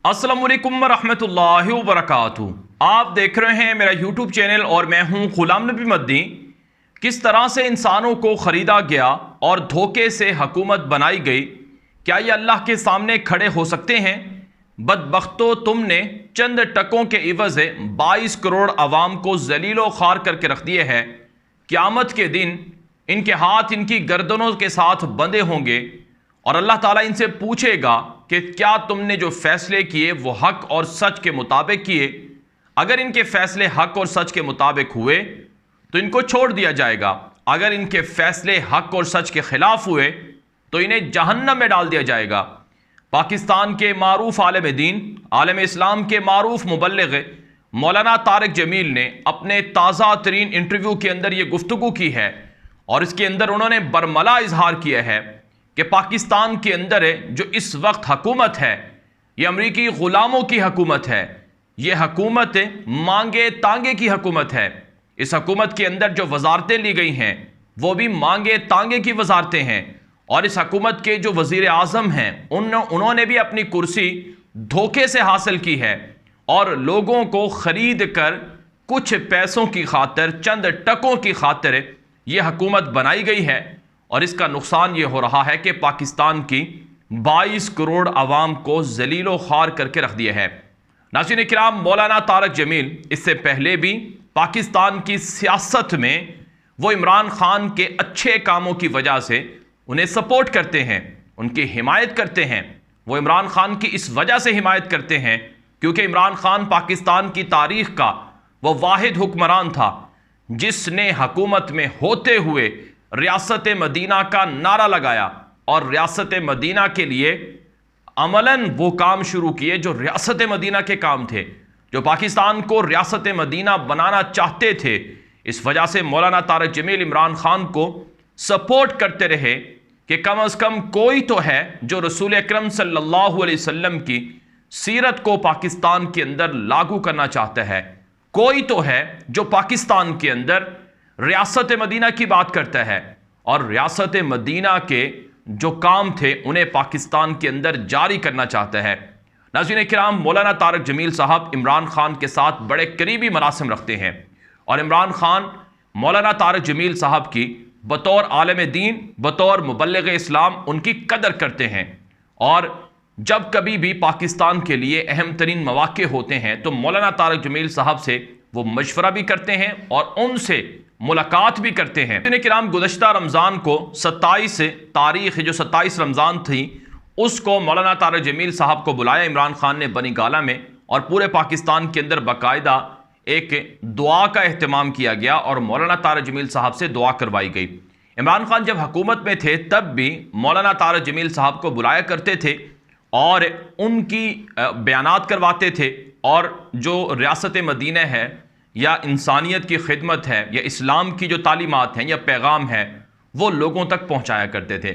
अस्सलाम वालेकुम रहमतुल्लाहि व बरकातुहू। आप देख रहे हैं मेरा यूट्यूब चैनल और मैं हूं गुलाम नबी मद्दी। किस तरह से इंसानों को ख़रीदा गया और धोखे से हुकूमत बनाई गई, क्या ये अल्लाह के सामने खड़े हो सकते हैं? बदबख्तो, तुमने चंद टकों के इवज़े 22 करोड़ अवाम को जलीलो ख़ार करके रख दिए हैं। क़यामत के दिन इनके हाथ इनकी गर्दनों के साथ बंधे होंगे और अल्लाह ताला इनसे पूछेगा कि क्या तुमने जो फैसले किए वो हक और सच के मुताबिक किए। अगर इनके फैसले हक और सच के मुताबिक हुए तो इनको छोड़ दिया जाएगा, अगर इनके फैसले हक और सच के खिलाफ हुए तो इन्हें जहन्नम में डाल दिया जाएगा। पाकिस्तान के मारूफ आलिम दीन, आलिम इस्लाम के मारूफ मुबल्लिग मौलाना तारिक जमील ने अपने ताज़ा तरीन इंटरव्यू के अंदर ये गुफ्तगू की है और इसके अंदर उन्होंने बरमला इजहार किया है कि पाकिस्तान के अंदर जो इस वक्त हुकूमत है ये अमरीकी ग़ुलामों की हुकूमत है। ये हुकूमत मांगे तांगे की हुकूमत है। इस हुकूमत के अंदर जो वजारतें ली गई हैं वो भी मांगे तांगे की वजारतें हैं और इस हुकूमत के जो वज़ीर आज़म हैं उन्होंने भी अपनी कुर्सी धोखे से हासिल की है और लोगों को ख़रीद कर कुछ पैसों की खातिर, चंद टकों की खातिर ये हुकूमत बनाई गई है और इसका नुकसान ये हो रहा है कि पाकिस्तान की 22 करोड़ अवाम को जलीलो ख़ार करके रख दिया है। नाज़रीन किराम, मौलाना तारिक जमील इससे पहले भी पाकिस्तान की सियासत में वो इमरान खान के अच्छे कामों की वजह से उन्हें सपोर्ट करते हैं, उनकी हिमायत करते हैं। वो इमरान खान की इस वजह से हिमायत करते हैं क्योंकि इमरान खान पाकिस्तान की तारीख़ का वो वाहिद हुक्मरान था जिसने हुकूमत में होते हुए रियासत मदीना का नारा लगाया और रियासत मदीना के लिए अमलन वो काम शुरू किए जो रियासत मदीना के काम थे, जो पाकिस्तान को रियासत मदीना बनाना चाहते थे। इस वजह से मौलाना तारिक जमील इमरान खान को सपोर्ट करते रहे कि कम अज़ कम कोई तो है जो रसूल अकरम सल्लल्लाहु अलैहि वसल्लम की सीरत को पाकिस्तान के अंदर लागू करना चाहता है, कोई तो है जो पाकिस्तान के अंदर रियासत मदीना की बात करता है और रियासत मदीना के जो काम थे उन्हें पाकिस्तान के अंदर जारी करना चाहता है। नाज़रीन किराम, मौलाना तारिक जमील साहब इमरान खान के साथ बड़े करीबी मरासिम रखते हैं और इमरान खान मौलाना तारिक जमील साहब की बतौर आलिम दीन, बतौर मुबल्लिग इस्लाम उनकी कदर करते हैं और जब कभी भी पाकिस्तान के लिए अहम तरीन मौके होते हैं तो मौलाना तारिक जमील साहब से वो मशवरा भी करते हैं और उनसे मुलाकात भी करते हैं। नाज़रीन किराम, गुज़श्ता रमज़ान को 27 तारीख़, जो 27 रमज़ान थी, उसको मौलाना तारिक जमील साहब को बुलाया इमरान खान ने बनी गाला में और पूरे पाकिस्तान के अंदर बाकायदा एक दुआ का एहतमाम किया गया और मौलाना तारिक जमील साहब से दुआ करवाई गई। इमरान खान जब हुकूमत में थे तब भी मौलाना तारिक जमील साहब को बुलाया करते थे और उनकी बयानात करवाते थे और जो रियासत मदीना है या इंसानियत की खिदमत है या इस्लाम की जो तालीमात हैं या पैगाम है वो लोगों तक पहुँचाया करते थे।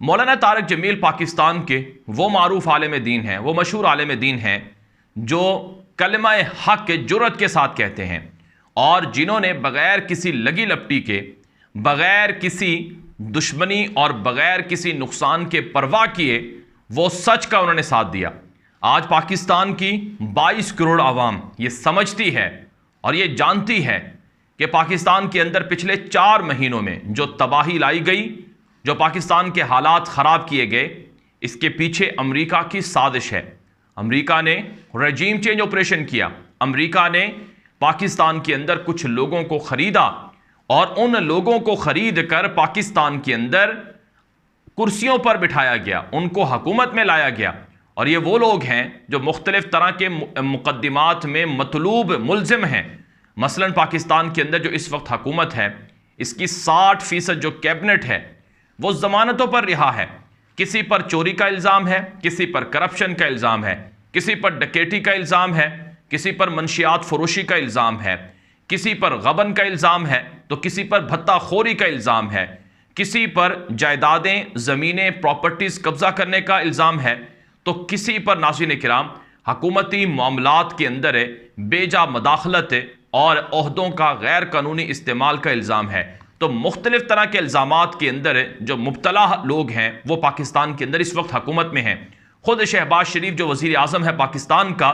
मौलाना तारिक जमील पाकिस्तान के वो मारूफ आलिम दीन हैं, वो मशहूर आलिम दीन हैं जो कलमा हक के जुर्रत के साथ कहते हैं और जिन्होंने बग़ैर किसी लगी लपटी के, बग़ैर किसी दुश्मनी और बग़ैर किसी नुकसान के परवाह किए वो सच का उन्होंने साथ दिया। आज पाकिस्तान की 22 करोड़ आवाम ये समझती है और ये जानती है कि पाकिस्तान के अंदर पिछले 4 महीनों में जो तबाही लाई गई, जो पाकिस्तान के हालात ख़राब किए गए, इसके पीछे अमेरिका की साजिश है। अमेरिका ने रजीम चेंज ऑपरेशन किया, अमेरिका ने पाकिस्तान के अंदर कुछ लोगों को ख़रीदा और उन लोगों को ख़रीद कर पाकिस्तान के अंदर कुर्सियों पर बिठाया गया, उनको हुकूमत में लाया गया और ये वो लोग हैं जो मुख्तलिफ तरह के मुकद्दिमात में मतलूब मुल्ज़िम हैं। मसलन पाकिस्तान के अंदर जो इस वक्त हुकूमत है इसकी 60% जो कैबिनेट है वो ज़मानतों पर रिहा है। किसी पर चोरी का इल्ज़ाम है, किसी पर करप्शन का इल्ज़ाम है, किसी पर डकैती का इल्ज़ाम है, किसी पर मंशियात फरोशी का इल्ज़ाम है, किसी पर गबन का इल्ज़ाम है तो किसी पर भत्ताखोरी का इल्ज़ाम है, किसी पर जायदादें, ज़मीनें, प्रॉपर्टीज़ कब्ज़ा करने का इल्ज़ाम है तो किसी पर नाज़रीन किराम हकूमती मामलात के अंदर बेजा मदाखलत और ओहदों का गैर कानूनी इस्तेमाल का इल्ज़ाम है। तो मुख्तलिफ तरह के इल्ज़ामात के अंदर जो मुब्तला लोग हैं वो पाकिस्तान के अंदर इस वक्त हुकूमत में हैं। खुद शहबाज शरीफ जो वजीर आजम है पाकिस्तान का,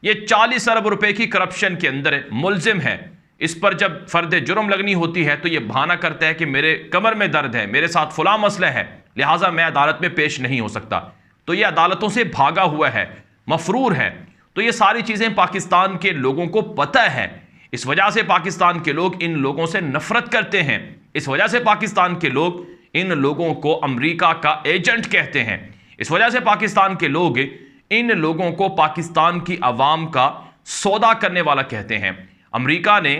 ये 40 अरब रुपए की करप्शन के अंदर मुलजिम है। इस पर जब फर्द जुर्म लगनी होती है तो ये बहाना करता है कि मेरे कमर में दर्द है, मेरे साथ फला मसला है, लिहाजा मैं अदालत में पेश नहीं हो सकता। तो ये अदालतों से भागा हुआ है, मफरूर है। तो ये सारी चीज़ें पाकिस्तान के लोगों को पता है। इस वजह से पाकिस्तान के लोग इन लोगों से नफरत करते हैं। इस वजह से पाकिस्तान के लोग इन लोगों को अमेरिका का एजेंट कहते हैं। इस वजह से पाकिस्तान के लोग इन लोगों को पाकिस्तान की अवाम का सौदा करने वाला कहते हैं। अमेरिका ने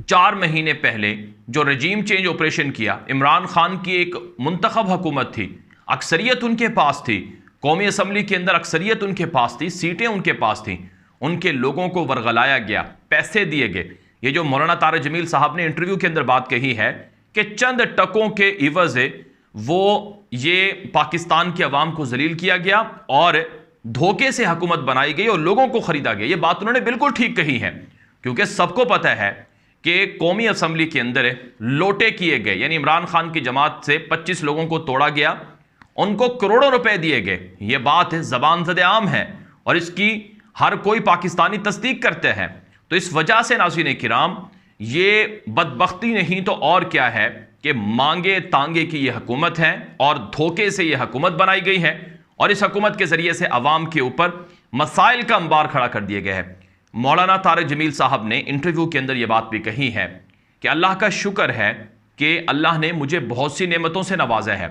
4 महीने पहले जो रजीम चेंज ऑपरेशन किया, इमरान खान की एक मुंतखब हुकूमत थी, अक्सरियत उनके पास थी, कौमी असम्बली के अंदर अक्सरियत उनके पास थी, सीटें उनके पास थी, उनके लोगों को वर्गलाया गया, पैसे दिए गए। ये जो मौलाना तारिक जमील साहब ने इंटरव्यू के अंदर बात कही है कि चंद टकों के इवज़ वो ये पाकिस्तान की अवाम को जलील किया गया और धोखे से हुकूमत बनाई गई और लोगों को खरीदा गया। ये बात उन्होंने बिल्कुल ठीक कही है, क्योंकि सबको पता है कि कौमी असम्बली के अंदर लोटे किए गए, यानी इमरान खान की जमात से 25 लोगों को तोड़ा गया, उनको करोड़ों रुपए दिए गए। ये बात ज़बान ज़द आम है और इसकी हर कोई पाकिस्तानी तस्दीक करते हैं। तो इस वजह से नाज़रीन किराम, ये बदबख्ती नहीं तो और क्या है कि मांगे तांगे की ये हुकूमत है और धोखे से ये हुकूमत बनाई गई है और इस हुकूमत के ज़रिए से अवाम के ऊपर मसाइल का अंबार खड़ा कर दिया गया है। मौलाना तारिक जमील साहब ने इंटरव्यू के अंदर ये बात भी कही है कि अल्लाह का शुक्र है कि अल्लाह ने मुझे बहुत सी नेमतों से नवाजा है।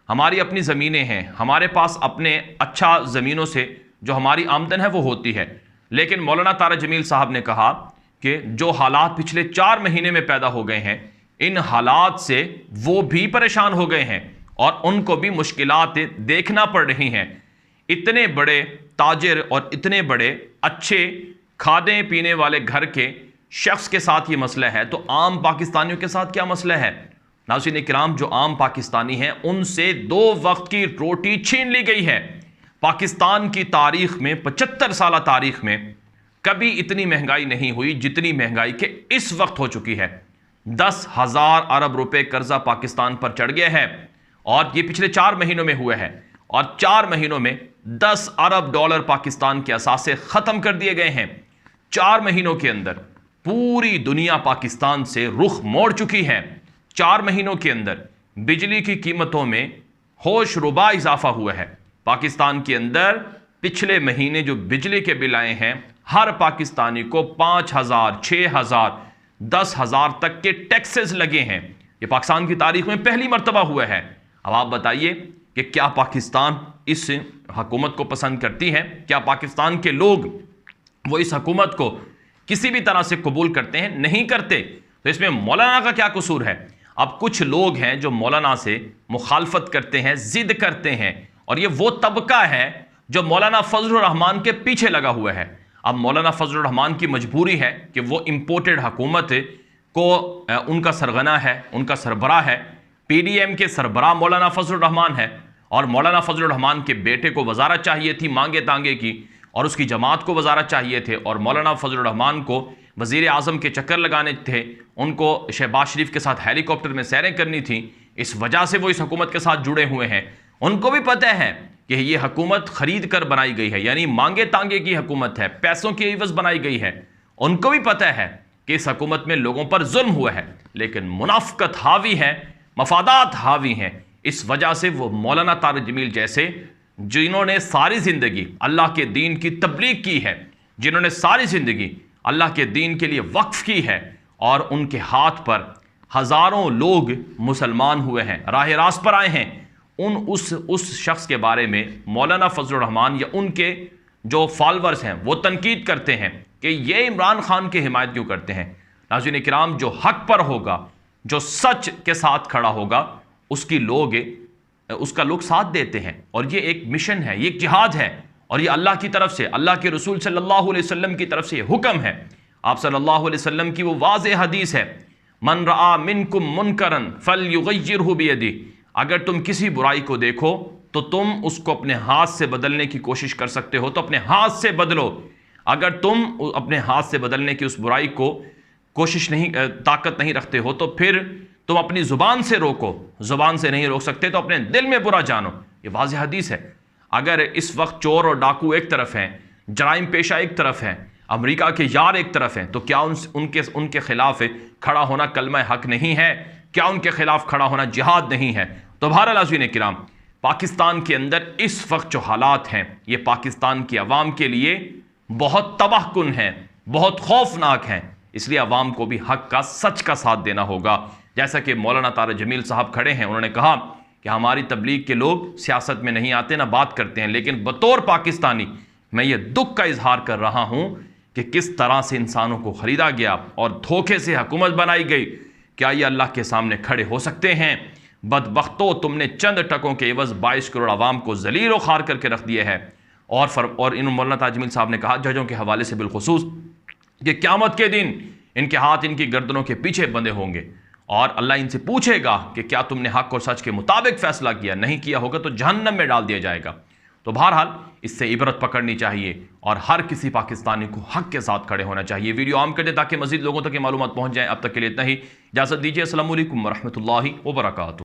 हमारी अपनी ज़मीनें हैं, हमारे पास अपने अच्छा ज़मीनों से जो हमारी आमदन है वो होती है। लेकिन मौलाना तारिक जमील साहब ने कहा कि जो हालात पिछले 4 महीने में पैदा हो गए हैं, इन हालात से वो भी परेशान हो गए हैं और उनको भी मुश्किलात देखना पड़ रही हैं। इतने बड़े ताजिर और इतने बड़े अच्छे खाने पीने वाले घर के शख्स के साथ ये मसला है, तो आम पाकिस्तानियों के साथ क्या मसला है? नाज़रीन किराम, जो आम पाकिस्तानी हैं उनसे 2 वक्त की रोटी छीन ली गई है। पाकिस्तान की तारीख में, 75 साल तारीख में कभी इतनी महंगाई नहीं हुई जितनी महंगाई के इस वक्त हो चुकी है। 10,000 अरब रुपए कर्जा पाकिस्तान पर चढ़ गया है और ये पिछले 4 महीनों में हुए हैं और 4 महीनों में 10 अरब डॉलर पाकिस्तान के असासे खत्म कर दिए गए हैं। 4 महीनों के अंदर पूरी दुनिया पाकिस्तान से रुख मोड़ चुकी है। 4 महीनों के अंदर बिजली की कीमतों में होश रुबा इजाफा हुआ है। पाकिस्तान के अंदर पिछले महीने जो बिजली के बिल आए हैं, हर पाकिस्तानी को 5,000, 6,000, 10,000 तक के टैक्सेस लगे हैं। ये पाकिस्तान की तारीख में पहली मर्तबा हुआ है। अब आप बताइए कि क्या पाकिस्तान इस हुकूमत को पसंद करती है? क्या पाकिस्तान के लोग वो इस हुकूमत को किसी भी तरह से कबूल करते हैं? नहीं करते। तो इसमें मौलाना का क्या कसूर है? अब कुछ लोग हैं जो मौलाना से मुखालफत करते हैं, जिद करते हैं, और ये वो तबका है जो मौलाना फजलुर रहमान के पीछे लगा हुआ है। अब मौलाना फजलुर रहमान की मजबूरी है कि वो इम्पोर्टेड हुकूमत को उनका सरगना है, उनका सरबराह है। PDM के सरबराह मौलाना फजलुर रहमान है और मौलाना फजलुर रहमान के बेटे को वजारत चाहिए थी मांगे तांगे की, और उसकी जमात को वजारत चाहिए थे, और मौलाना फजलुर रहमान को वज़ीर आज़म के चक्कर लगाने थे, उनको शहबाज शरीफ के साथ हेलीकॉप्टर में सैरें करनी थी। इस वजह से वो इस हुकूमत के साथ जुड़े हुए हैं। उनको भी पता है कि ये हुकूमत खरीद कर बनाई गई है, यानी मांगे तांगे की हुकूमत है, पैसों की एवज बनाई गई है। उनको भी पता है कि इस हुकूमत में लोगों पर जुल्म हुआ है, लेकिन मुनाफकत हावी है, मफादात हावी हैं। इस वजह से वो मौलाना तारिक जमील जैसे, जिन्होंने सारी ज़िंदगी अल्लाह के दीन की तबलीग की है, जिन्होंने सारी ज़िंदगी अल्लाह के दीन के लिए वक्फ की है, और उनके हाथ पर हज़ारों लोग मुसलमान हुए हैं, राह रास्त पर आए हैं, उस शख्स के बारे में मौलाना फजलुर रहमान या उनके जो फॉलोअर्स हैं वो तनकीद करते हैं कि ये इमरान खान की हिमायत क्यों करते हैं। नाज़रीन किराम, जो हक पर होगा, जो सच के साथ खड़ा होगा, उसका लोग साथ देते हैं। और ये एक मिशन है, ये एक जिहाद है, और ये अल्लाह की तरफ से, अल्लाह के रसूल सल्लल्लाहु अलैहि वसल्लम की तरफ से हुक्म है। आप सल्लल्लाहु अलैहि वसल्लम की वो वाज़ेह हदीस है, मन रआ मिनकुम मुनकरन फलयुगय्यिरहु बियदिही, अगर तुम किसी बुराई को देखो तो तुम उसको अपने हाथ से बदलने की कोशिश कर सकते हो, तो अपने हाथ से बदलो। अगर तुम अपने हाथ से बदलने की उस बुराई को ताकत नहीं रखते हो, तो फिर तुम अपनी ज़ुबान से रोको, ज़ुबान से नहीं रोक सकते तो अपने दिल में बुरा जानो। ये वाज़ेह हदीस है। अगर इस वक्त चोर और डाकू एक तरफ हैं, जराइम पेशा एक तरफ हैं, अमेरिका के यार एक तरफ हैं, तो क्या उनके खिलाफ खड़ा होना कलमा हक नहीं है? क्या उनके खिलाफ खड़ा होना जिहाद नहीं है? तो बहरहाल नाज़रीन किराम, पाकिस्तान के अंदर इस वक्त जो हालात हैं, ये पाकिस्तान की अवाम के लिए बहुत तबाहकुन हैं, बहुत खौफनाक हैं। इसलिए अवाम को भी हक का, सच का साथ देना होगा। जैसा कि मौलाना तारिक जमील साहब खड़े हैं, उन्होंने कहा कि हमारी तबलीग के लोग सियासत में नहीं आते, ना बात करते हैं, लेकिन बतौर पाकिस्तानी मैं ये दुख का इजहार कर रहा हूं कि किस तरह से इंसानों को खरीदा गया और धोखे से हुकूमत बनाई गई। क्या ये अल्लाह के सामने खड़े हो सकते हैं? बदबख्तो, तुमने चंद टकों के एवज 22 करोड़ आवाम को जलील व खार करके रख दिए है। और इन मौलाना तारिक जमील साहब ने कहा जजों के हवाले से बिलखुसूस कि क़यामत के दिन इनके हाथ इनकी गर्दनों के पीछे बंधे होंगे और अल्लाह इनसे पूछेगा कि क्या तुमने हक और सच के मुताबिक फैसला किया? नहीं किया होगा तो जहन्नम में डाल दिया जाएगा। तो बहरहाल इससे इबरत पकड़नी चाहिए और हर किसी पाकिस्तानी को हक के साथ खड़े होना चाहिए। वीडियो आम कर दें ताकि मजीद लोगों तक ये मालूमात पहुंच जाए। अब तक के लिए इतना ही, इजाज़त दीजिए। अस्सलामु अलैकुम वरहमतुल्लाहि वबरकातुहू।